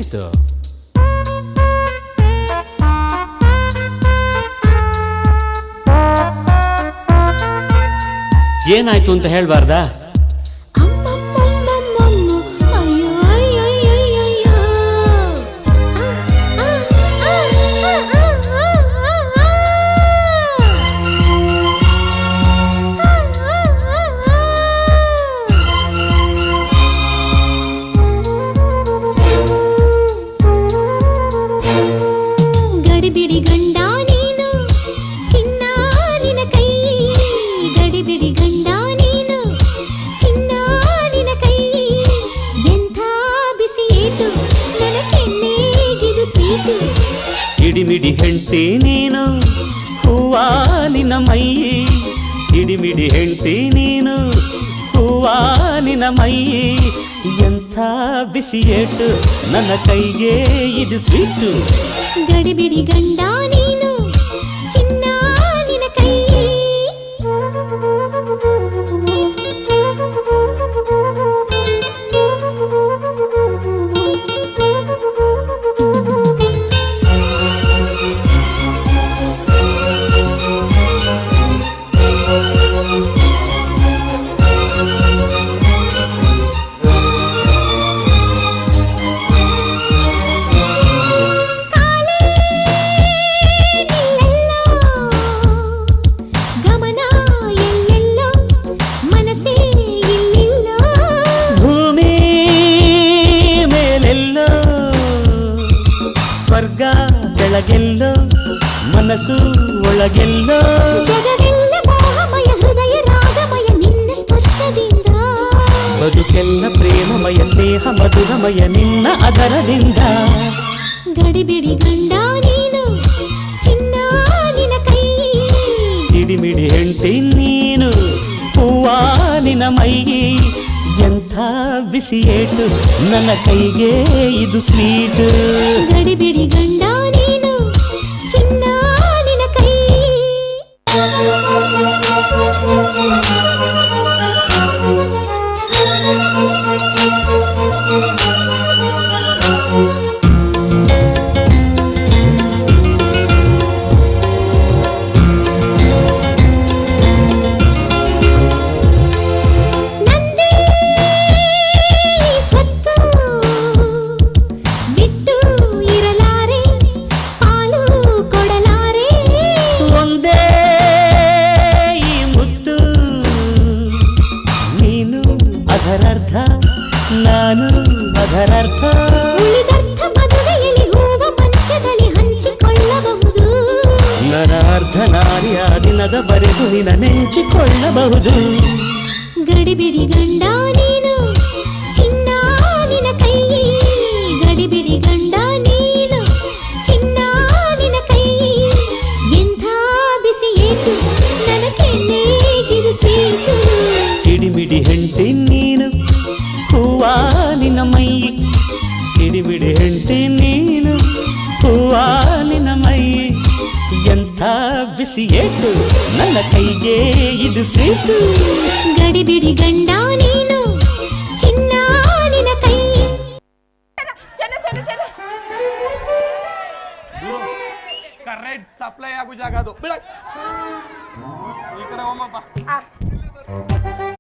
ಏನಾಯ್ತು? ಏನಾಯ್ತು ಅಂತ ಹೇಳ್ಬಾರ್ದಾ? ಗಡಿಬಿಡಿ ಗಂಡ ನೀನು ಚಿನ್ನ ನಿನ ಕೈ, ಗಡಿಬಿಡಿ ಗಂಡ ನೀನು ಚಿನ್ನ ನಿನ ಕೈ, ಎಂಥ ಬಿಸಿ ಏಟು ನನ್ನ ಕೆನ್ನೆಗಿದು ಸ್ವೀಟು. ಸಿಡಿಮಿಡಿ ಹೆಂಡ್ತಿ ನೀನು ಹೂವ ನಿನ್ನ ಮೈ, ಸಿಡಿಮಿಡಿ ಹೆಂಡ್ತಿ ನೀನು ಹೂವ ನಿನ್ನ ಮೈ, ಎಂಥ ಬಿಸಿ ಏಟು ನನ್ನ ಕೈಗೆ ಇದು ಸ್ವೀಟು. ಗಡಿಬಿಡಿ ಗಂಡ ನೀನು ಚಿನ್ನ ನಿನ ಕೈ. ಸ್ವರ್ಗ ಬೆಳಗೆಲ್ಲೋ ಮನಸ್ಸು ಒಳಗೆಲ್ಲೋ, ಜಗವೆಲ್ಲ ಮೋಹಮಯ ಹೃದಯ ರಾಗಮಯ ನಿನ್ನ ಸ್ಪರ್ಶದಿಂದ, ಬದುಕೆಲ್ಲ ಪ್ರೇಮಮಯ ಸ್ನೇಹ ಮಧುರಮಯ ನಿನ್ನ ಅದರದಿಂದ. ಗಡಿಬಿಡಿ ಗಂಡ ನೀನು ಚಿನ್ನ ನಿನ ಕೈ, ಸಿಡಿಮಿಡಿ ಹೆಂಡ್ತಿ ನೀನು ಹೂವ ನಿನ ಮೈಗೆ, ಎಂಥ ಬಿಸಿ ಏಟು ನನ್ನ ಕೈಗೆ ಇದು ಸ್ವೀಟ್. ಗಡಿಬಿಡಿ ಗಂಡ ನೀನು ಚಿನ್ನ ನಿನ ಕೈ. ಅದರರ್ಥ ನಾನು ಅದರರ್ಥ, ಉಳಿದರ್ಥ ಮದುವೆಯಲ್ಲಿ ಹೂವ ಮಂಚದಲ್ಲಿ ಹಂಚಿಕೊಳ್ಳಬಹುದು, ನನ್ನ ಅರ್ಧ ನಾರಿಯ ದಿನದ ಬರೆದು ನಿನ್ನ ನೆಂಚಿಕೊಳ್ಳಬಹುದು. ಗಡಿಬಿಡಿ ಗಂಡ ನೀನು ಚಿನ್ನ ನಿನ ಕೈ, ಗಡಿಬಿಡಿ ಗಂಡ ನೀನು ಚಿನ್ನ ನಿನ ಕೈ, ಎಂಥ ಬಿಸಿ ಏಟು ನನ್ನ ಕೆನ್ನೆಗಿದು ಸ್ವೀಟು. ಸಿಡಿಮಿಡಿ ಹೆಂಡ್ತಿ ನೀನು ಹೂವ ನಿನ್ನ ಮೈ, ಸಿಡಿಮಿಡಿ ಹೆಂಡ್ತಿ ನೀನು ಹೂವ ನಿನ್ನ ಮೈ, ಎಂಥ ಬಿಸಿ ಏಟು ನನ್ನ ಕೈಗೆ ಇದು ಸ್ವೀಟು. ಗಡಿಬಿಡಿ ಗಂಡ ನೀನು ಚಿನ್ನ ನಿನ ಕೈ. ಕರೆಕ್ಟ್ ಸಪ್ಲೈ ಆಗೋ ಜಾಗ ಅದು ಬಿಡ ಈ ಕಡೆ ಹೋಮಪ್ಪ.